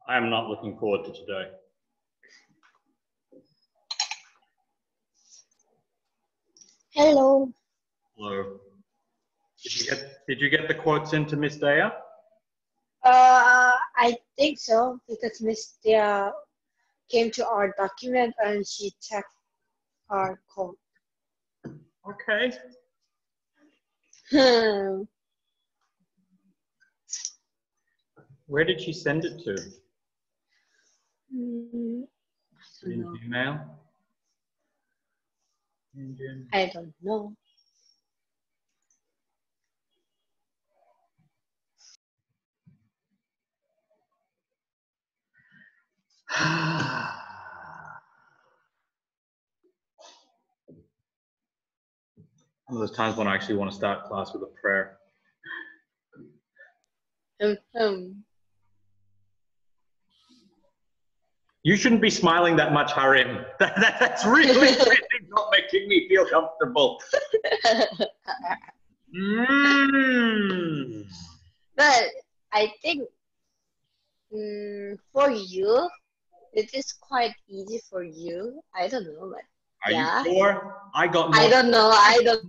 I am not looking forward to today. Hello. Hello. Did you get the quotes into Miss Daya? I think so because Miss Dia came to our document and she checked our code. Okay. Where did she send it to? I don't know. Email? I don't know. One of those times when I actually want to start class with a prayer. You shouldn't be smiling that much, Harim. That's really not making me feel comfortable. But I think for you, it is quite easy for you. I don't know, but Are you sure? I got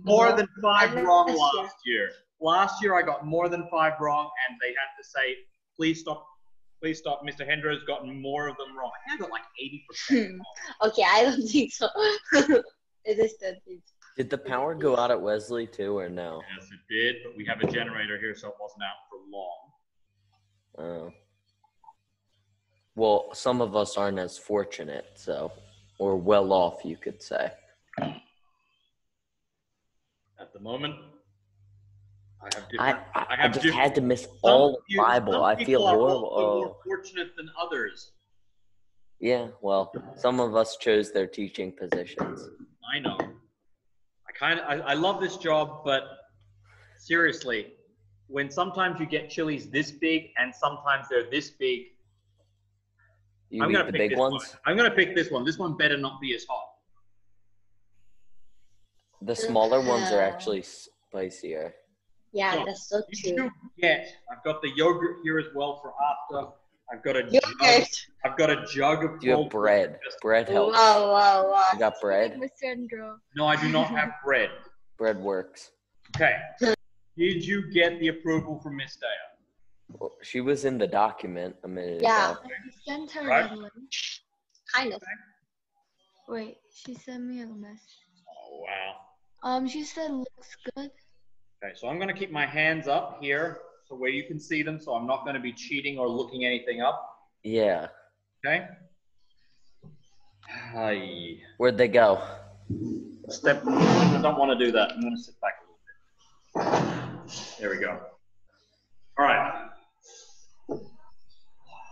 more than 5 wrong last year. Last year I got more than 5 wrong, and they had to say, please stop. Please stop. Mr. Hendro's gotten more of them wrong. I think I got like 80% wrong. Okay, I don't think so. It is that easy. Did the power go out at Wesley too, or no? Yes, it did, but we have a generator here, so it wasn't out for long. Oh. Well, some of us aren't as fortunate, so, or well off, you could say. At the moment, I just had to miss all the Bible. I feel horrible. Some more fortunate than others. Yeah, well, some of us chose their teaching positions. I know. I love this job, but seriously, when sometimes you get chilies this big and sometimes they're this big, You eat the big ones? I'm gonna pick this one. This one better not be as hot. The smaller ones are actually spicier. Yeah, So, that's so true. I've got the yogurt here as well for after. I've got a jug of. Do you have bread? Bread helps. Wow. You got bread? Mr. Hendro. No, I do not have bread. Bread works. Okay. Did you get the approval from Miss Daya? Well, she was in the document a minute ago. Yeah. I sent her Right. a link. Kind of. Wait, she sent me a message. Oh, wow. She said looks good. Okay, so I'm going to keep my hands up here so where you can see them, so I'm not going to be cheating or looking anything up. Yeah. Okay? Hi. Where'd they go? I don't want to do that. I'm going to sit back a little bit. There we go. All right.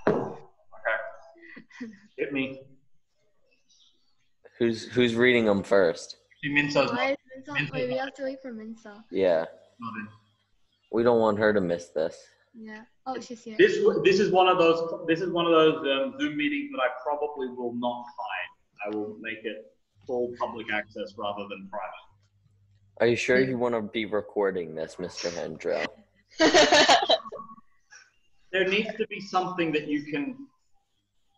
Okay. Hit me. Who's reading them first? Minsa's Why is Minsa? Wait, we have to wait for Minsa. Yeah. We don't want her to miss this. Yeah. Oh, she's here. This is one of those Zoom meetings that I probably will not hide. I will make it full public access rather than private. Are you sure you want to be recording this, Mr. Hendro? There needs to be something that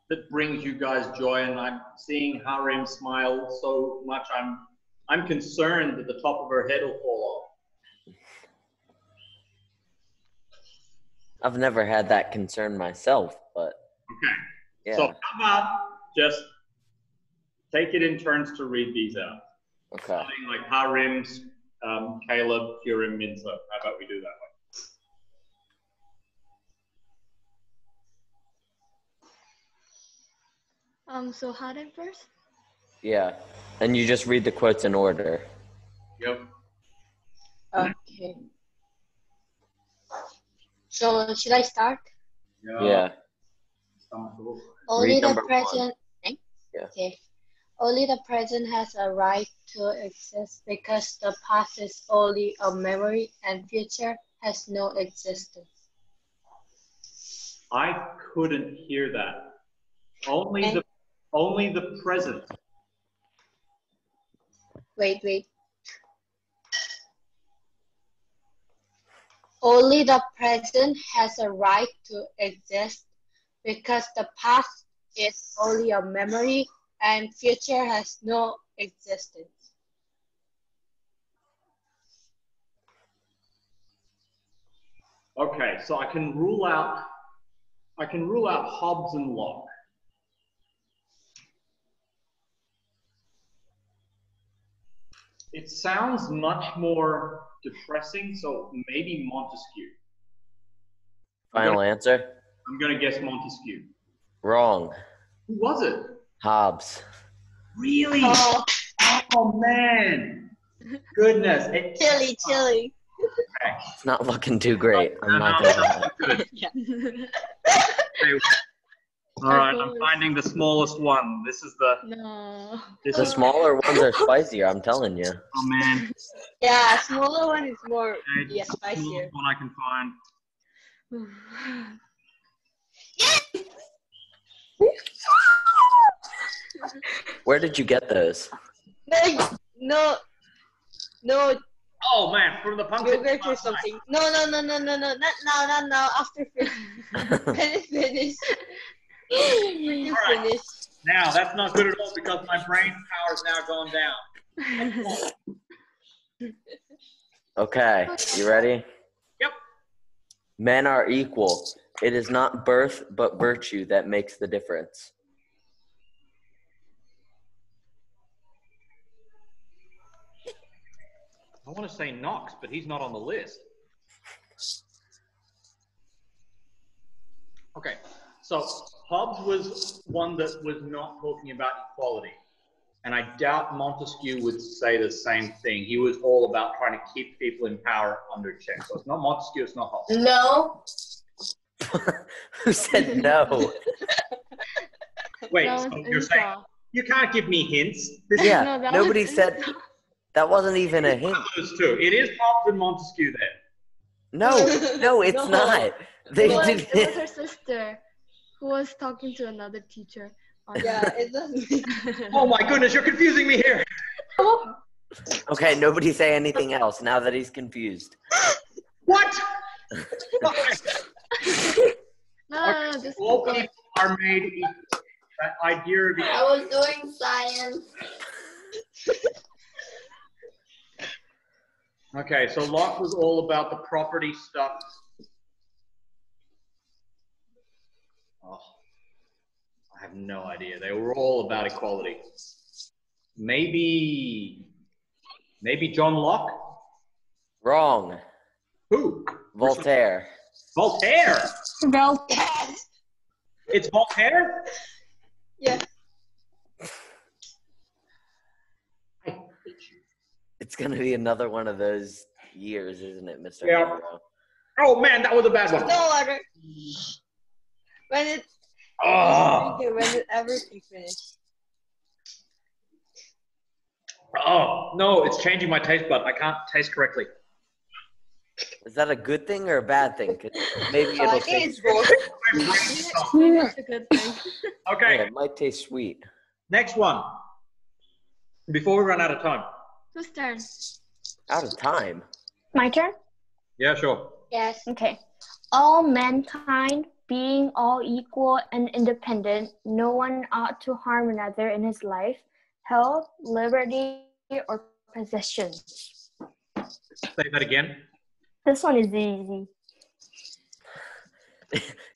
that brings you guys joy, and I'm seeing Harim smile so much. I'm concerned that the top of her head will fall off. I've never had that concern myself, but Okay. yeah. So how about just take it in turns to read these out. Okay. Something like Harim's, Caleb, Purim, Minsa. How about we do that way? So Harim first? Yeah. And you just read the quotes in order. Yep. Okay. So should I start? Yeah. Only Read the number present. Yeah. Okay. Only the present has a right to exist because the past is only a memory and future has no existence. I couldn't hear that. Only the present. Wait. Only the present has a right to exist because the past is only a memory and future has no existence. Okay, so I can rule out Hobbes and Locke. It sounds much more depressing, so maybe Montesquieu. Final answer? I'm going to guess Montesquieu. Wrong. Who was it? Hobbes. Really? Oh man. Goodness. Chilly. Okay. It's not looking too great. I'm not going to good. Okay. All right, I'm finding the smallest one. This is the... No. The smaller ones are spicier, I'm telling you. Oh man. Yeah, smaller one is more spicier. One I can find. Where did you get those? No. Oh man, from the pumpkin. Yogurt or something. No. Not now. After finish. Finish. Now that's not good at all because my brain power has now gone down. Okay, you ready? Yep. Men are equal. It is not birth but virtue that makes the difference. I want to say Knox, but he's not on the list. Okay, so Hobbes was one that was not talking about equality. And I doubt Montesquieu would say the same thing. He was all about trying to keep people in power under check. So it's not Montesquieu, it's not Hobbes. No. Who said no? Wait, so you're saying you can't give me hints? Yeah, no, nobody said... That wasn't even a hint. Those two. It is Hobbes and Montesquieu then. No, it's not. It was her sister who was talking to another teacher. Yeah, it doesn't. Oh my goodness, you're confusing me here. Okay, nobody say anything else now that he's confused. What? No, all people are made equal. That idea of equality. I was doing science. Okay, so Locke was all about the property stuff. Oh, I have no idea. They were all about equality. Maybe John Locke? Wrong. Who? Voltaire. Voltaire? Voltaire. It's Voltaire? Yeah. It's going to be another one of those years, isn't it, Mr. Yeah. Hendro? Oh, man, that was a bad one. No water. When everything finished. Oh, no, it's changing my taste bud. I can't taste correctly. Is that a good thing or a bad thing? 'Cause maybe it'll taste That's a good thing. Okay. Yeah, it might taste sweet. Next one. Before we run out of time. Whose turn? Out of time. My turn? Yeah, sure. Yes. Okay. All mankind being all equal and independent, no one ought to harm another in his life, health, liberty, or possessions. Say that again. This one is easy.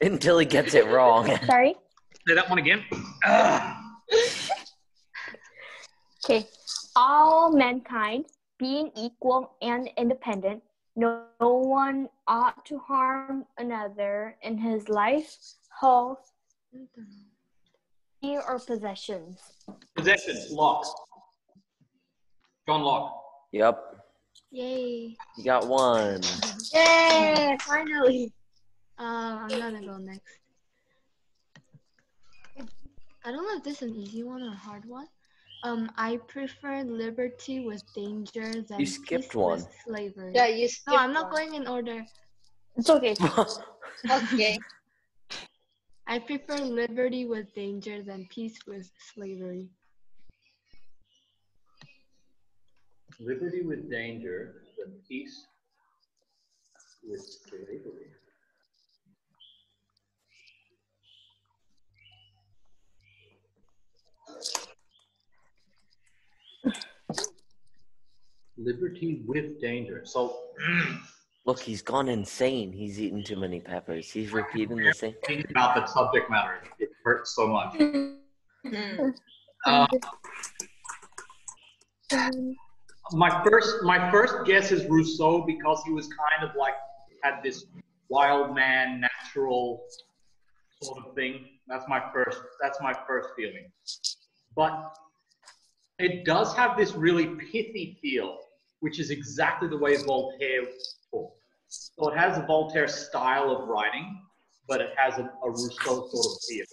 Until he gets it wrong. Sorry? Say that one again. Okay. All mankind being equal and independent, no one ought to harm another in his life, health, or possessions. Possessions. Locke. John Locke. Yep. Yay. You got one. Yay! Finally. I'm gonna go next. I don't know if this is an easy one or a hard one. I prefer liberty with danger than You skipped peace one. with slavery. Yeah, you skipped No, I'm not one. going in order. It's okay. Okay. I prefer liberty with danger than peace with slavery. Liberty with danger, than peace with slavery. Liberty with danger. So, Look, he's gone insane. He's eaten too many peppers. He's repeating the same. think about the subject matter. It hurts so much. My first guess is Rousseau because he was kind of like had this wild man, natural sort of thing. That's my first feeling. But it does have this really pithy feel, which is exactly the way Voltaire talked. So it has a Voltaire style of writing, but it has a Rousseau sort of feel.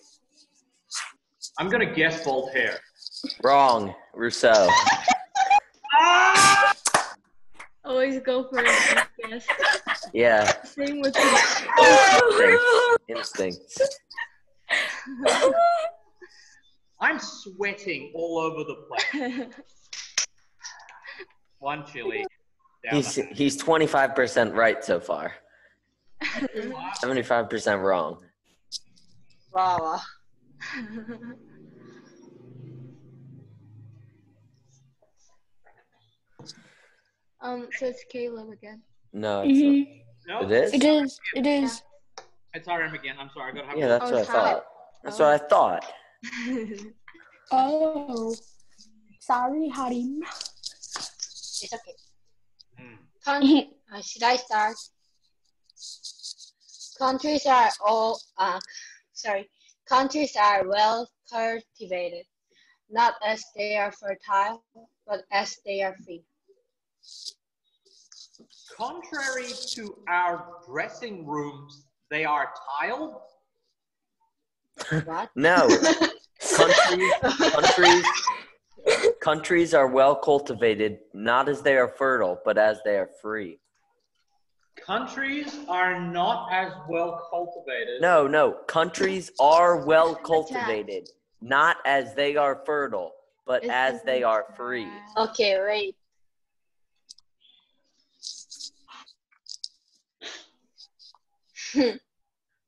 I'm going to guess Voltaire. Wrong. Rousseau. Always go for it, yes. Yeah. Same with Instincts. I'm sweating all over the place. One chili. He's 25% right so far. 75% wrong. Wow. So it's Caleb again. No, it's not. No, It is? It is. It is. It's RM again. I'm sorry. I gotta have Yeah, that's Oh, what I it's thought. Harry. That's what I thought. Oh. Sorry, Harim. It's okay. Should I start? Countries are well cultivated, not as they are fertile, but as they are free. Contrary to our dressing rooms, they are tiled. What? No. Countries are well cultivated, not as they are fertile, but as they are free. Countries are not as well cultivated. No. Countries are well cultivated, not as they are fertile, but as they are free. Okay, wait.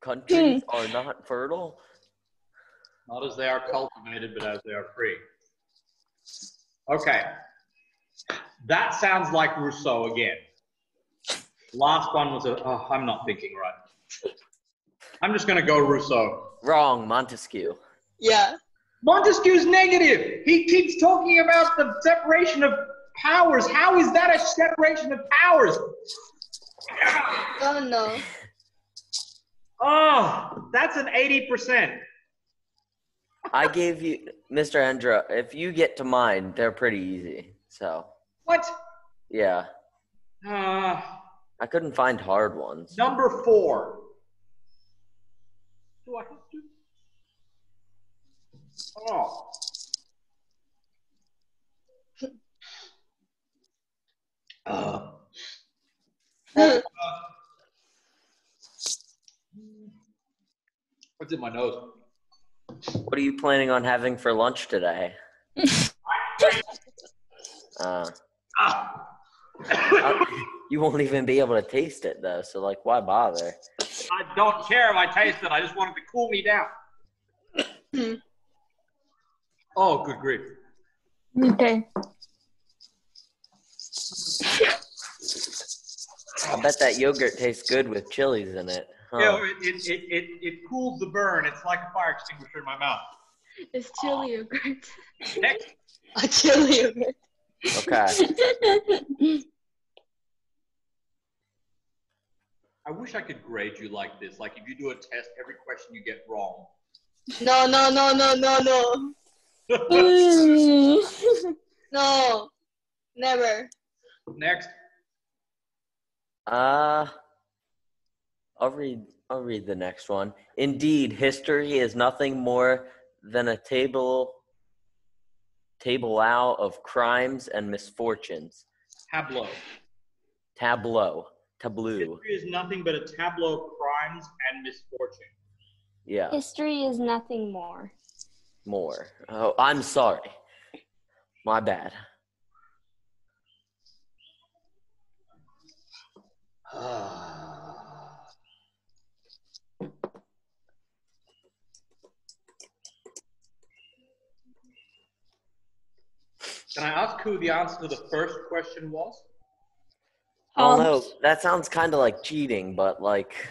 Countries are not fertile? Not as they are cultivated, but as they are free. Okay. That sounds like Rousseau again. Last one was I'm not thinking right. I'm just going to go Rousseau. Wrong, Montesquieu. Yeah. Montesquieu's negative. He keeps talking about the separation of powers. How is that a separation of powers? Oh no. Oh, that's an 80%. I gave you, Mr. Hendro, if you get to mine, they're pretty easy. So, What? yeah. I couldn't find hard ones. Number 4. Do I have to? Oh. What's in my nose? What are you planning on having for lunch today? You won't even be able to taste it, though, so, like, why bother? I don't care if I taste it. I just want it to cool me down. Oh, good grief. Okay. I bet that yogurt tastes good with chilies in it. Huh? You know, it cools the burn. It's like a fire extinguisher in my mouth. It's chili yogurt. Next. A chili yogurt. Okay. I wish I could grade you like this. Like if you do a test, every question you get wrong. No. No. Never. Next. I'll read the next one. Indeed, history is nothing more than a tableau of crimes and misfortunes. Tableau. History is nothing but a tableau of crimes and misfortune. Yeah. History is nothing more. More. Oh, I'm sorry. My bad. Can I ask who the answer to the first question was? I don't know. That sounds kind of like cheating, but like.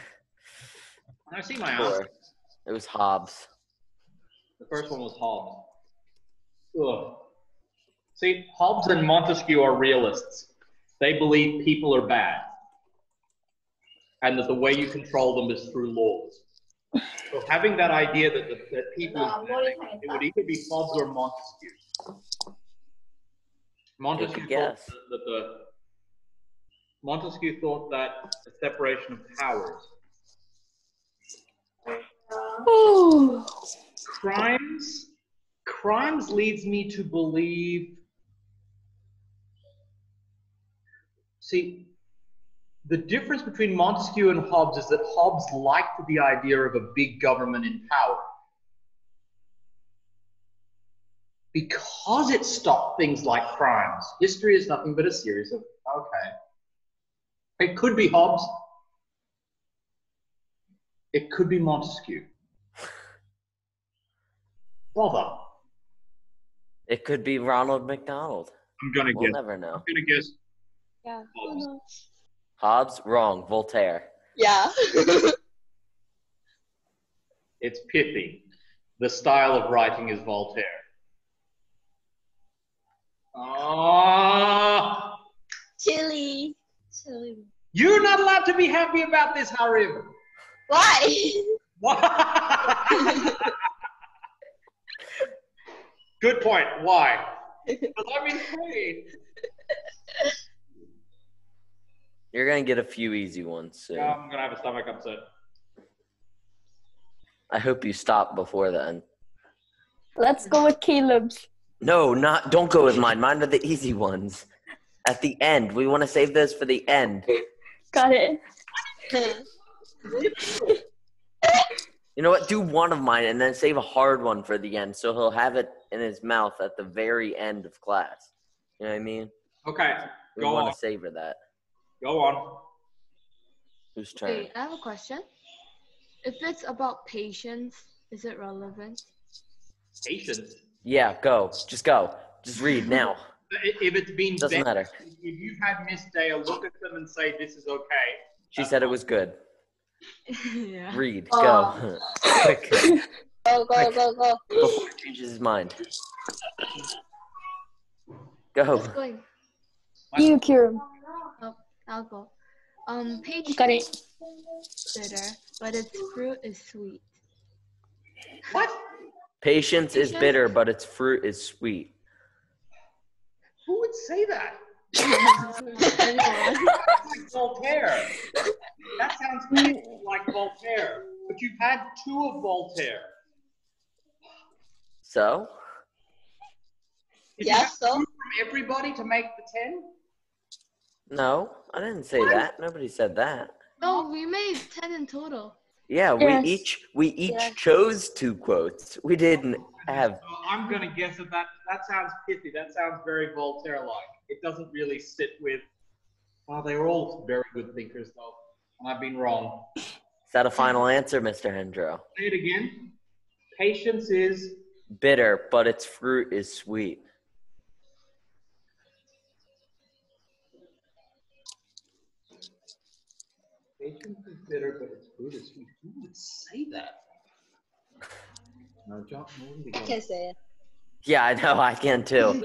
I see my answer. It was Hobbes. The first one was Hobbes. Ugh. See, Hobbes and Montesquieu are realists. They believe people are bad, and that the way you control them is through laws. So having that idea that people are bad, it would either be Hobbes or Montesquieu. Montesquieu thought that the separation of powers. Crimes leads me to believe. See, the difference between Montesquieu and Hobbes is that Hobbes liked the idea of a big government in power because it stopped things like crimes. History is nothing but a series of, okay. It could be Hobbes. It could be Montesquieu. Bother. It could be Ronald McDonald. I'm gonna guess. We'll never know. I'm gonna guess. Yeah. Hobbes. Hobbes? Wrong. Voltaire. Yeah. It's pithy. The style of writing is Voltaire. Ah! Chili. You're not allowed to be happy about this, Harim. Why? Why? Good point. Why? Because I'm in pain. You're going to get a few easy ones soon. I'm going to have a stomach upset. I hope you stop before then. Let's go with Caleb's. No, don't go with mine. Mine are the easy ones. At the end. We want to save those for the end. Got it. You know what? Do one of mine and then save a hard one for the end so he'll have it in his mouth at the very end of class. You know what I mean? Okay, we want to savor that. Go on. Whose turn? Okay, I have a question. If it's about patience, is it relevant? Patience? Yeah, go. Just go. Just read now. If it's been doesn't matter. If you've had Miss Dale look at them and say this is okay. She said it was good. Yeah. Read. Go. Quick. Go. Before he changes his mind. Go. Who's going? You, Kieran. Oh, I'll go. Patience Got it. is bitter, but its fruit is sweet. What? Patience is bitter, but its fruit is sweet. Who would say that? Like Voltaire. That sounds like Voltaire. But you've had two of Voltaire. So? Did you have two from everybody to make the 10? No, I didn't say that. Nobody said that. No, we made 10 in total. Yeah, we each chose 2 quotes. We didn't have. I'm gonna guess that sounds pithy. That sounds very Voltaire-like. It doesn't really sit with. Oh, they were all very good thinkers, though, and I've been wrong. Is that a final answer, Mr. Hendro? Say it again. Patience is bitter, but its fruit is sweet. Patience is bitter, but its fruit is sweet. Who would say that? No, John. I can say it. Yeah, I know. I can too.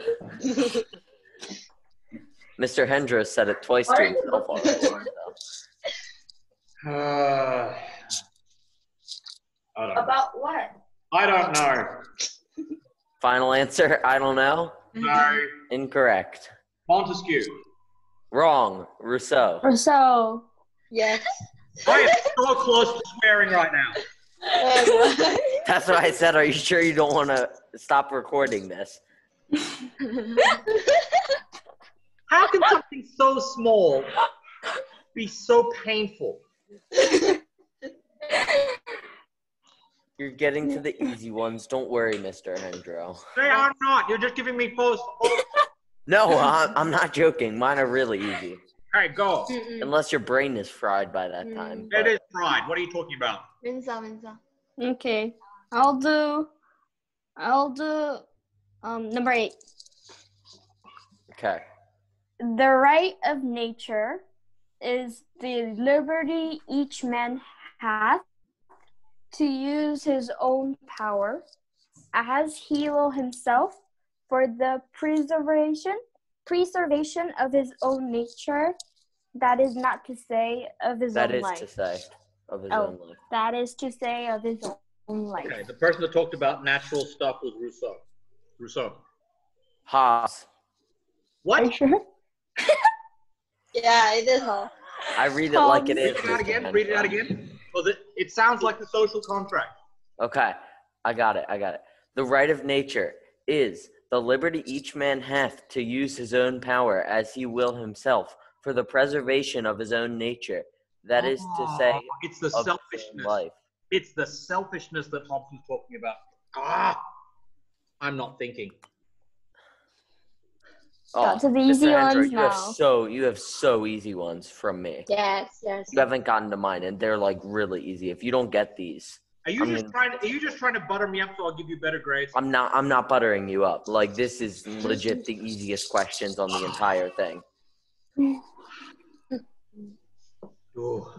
Mr. Hendro said it twice to himself already. I don't know. About what? I don't know. Final answer, I don't know. No. Incorrect. Montesquieu. Wrong. Rousseau. Rousseau. Yes. I am so close to swearing right now. That's what I said. Are you sure you don't want to stop recording this? How can something so small be so painful? You're getting to the easy ones. Don't worry, Mr. Hendro. They are not. You're just giving me false. No, I'm not joking. Mine are really easy. All right, go. Unless your brain is fried by that time. It is fried. What are you talking about? Winza. Okay. I'll do number 8. Okay. The right of nature is the liberty each man hath to use his own power as he will himself for the preservation of his own nature. That is not to say of his own life. That is to say of his own life. That is to say of his own life. Okay, the person that talked about natural stuff was Rousseau. Hobbes. What? Are you sure? Yeah, it is all. I read it like it is. Read it out again. Well, it sounds like the social contract. Okay, I got it. The right of nature is the liberty each man hath to use his own power as he will himself for the preservation of his own nature. That is to say, it's the selfishness. Life. It's the selfishness that Hobbes is talking about. I'm not thinking. Got to the easy Mr. ones Hendro, now. you have so easy ones from me. Yes. You haven't gotten to mine, and they're like really easy. If you don't get these, Are you just trying to butter me up so I'll give you better grades? I'm not buttering you up. Like, this is legit the easiest questions on the entire thing. Oh.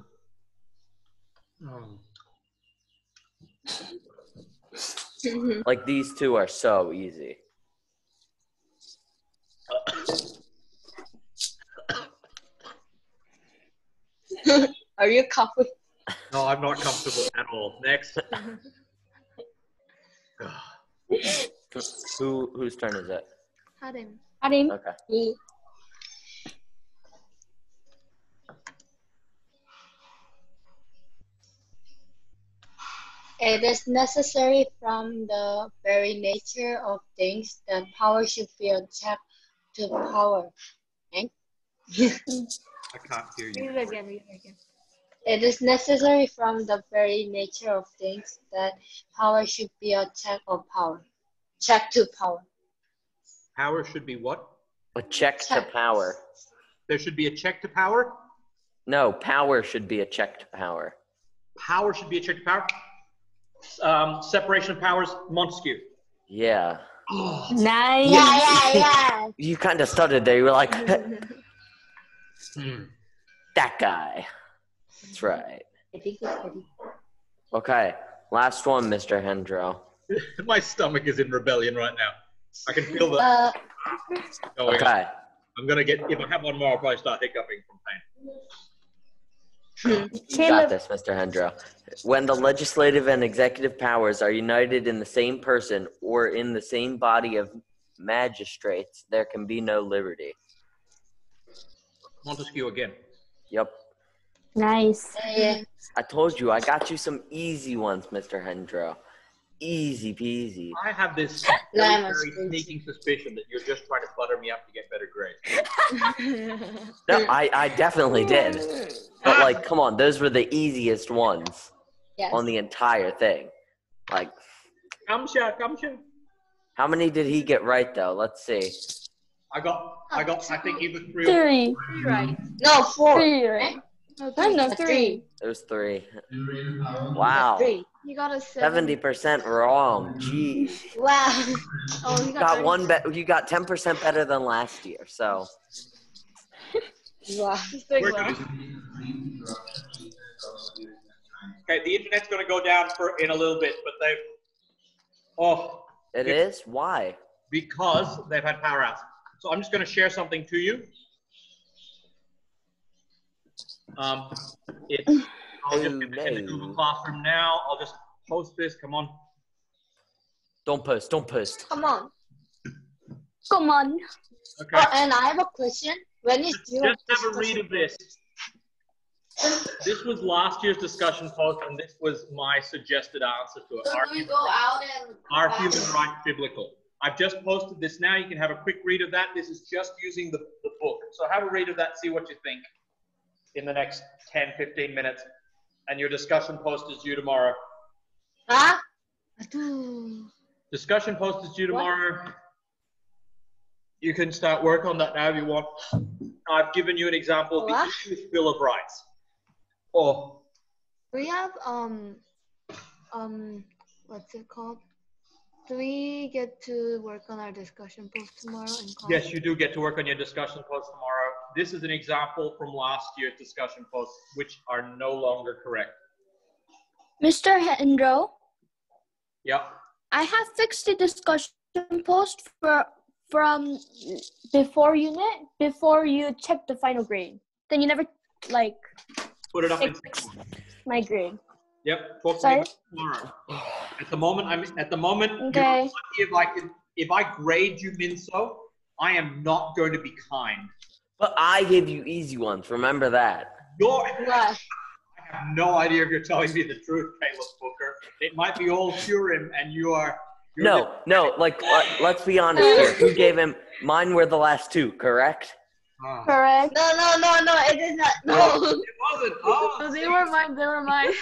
Like, these two are so easy. Are you comfortable? No, I'm not comfortable at all. Next. Whose turn is it? Hadim. Okay. Me. It is necessary from the very nature of things that power should be a check to power. Right? I can't hear you. Read it again. It is necessary from the very nature of things that power should be a check of power. Check to power. Power should be what? A check to power. There should be a check to power? No, power should be a check to power. Power should be a check to power? Separation of powers, Montesquieu. Yeah. Oh. Nice. Yeah. You kind of stuttered there. You were like, that guy. That's right. Okay, last one, Mr. Hendro. My stomach is in rebellion right now. I can feel that. Okay. I'm gonna get. If I have one more, I'll probably start hiccuping from pain. You got this, Mr. Hendro. When the legislative and executive powers are united in the same person or in the same body of magistrates, there can be no liberty. Montesquieu again. Yep. Nice. Yeah. I told you, I got you some easy ones, Mr. Hendro. Easy peasy. I have this very sneaking suspicion that you're just trying to butter me up to get better grades. No, I definitely did. But, like, come on, those were the easiest ones on the entire thing. Like, Come share. how many did he get right, though? Let's see. I got. I think either 3 or 4. 3. 3 right. No, 4. 3, right? No, 3. It was 3. Wow. 3. You got a 7. 70% wrong. Jeez. Wow. Oh, You got you got 10% better than last year. So. Wow. Okay, the internet's going to go down in a little bit, but It is? Why? Because they've had power outs. So I'm just going to share something to you. I'll just get this in the Google Classroom now. I'll just post this. Come on. Don't post. Come on. Okay. Oh, and I have a question. When is due? Just have a read of this. This was last year's discussion post, and this was my suggested answer to it. So do we go out and Are human rights biblical? I've just posted this now. You can have a quick read of that. This is just using the book. So have a read of that, see what you think in the next 10, 15 minutes. And your discussion post is due tomorrow. Huh? Discussion post is due tomorrow. You can start work on that now if you want. I've given you an example of the English Bill of Rights. We have what's it called? Do we get to work on our discussion post tomorrow in class? Yes, you do get to work on your discussion post tomorrow. This is an example from last year's discussion posts, which are no longer correct. Mr. Hendro, Yep. I have fixed the discussion post from before you check the final grade. Then you never like Put it up in my grade. Yep. Talk to me about tomorrow. At the moment, Okay. you're lucky if I grade you, Minso, I am not going to be kind. But I give you easy ones. Remember that. I have no idea if you're telling me the truth, Caleb Booker. It might be all Purim, and you're No. Like, let's be honest here. Who gave him? Mine were the last two, correct? Correct. No, it is not. No. It wasn't. Oh, No, they were mine.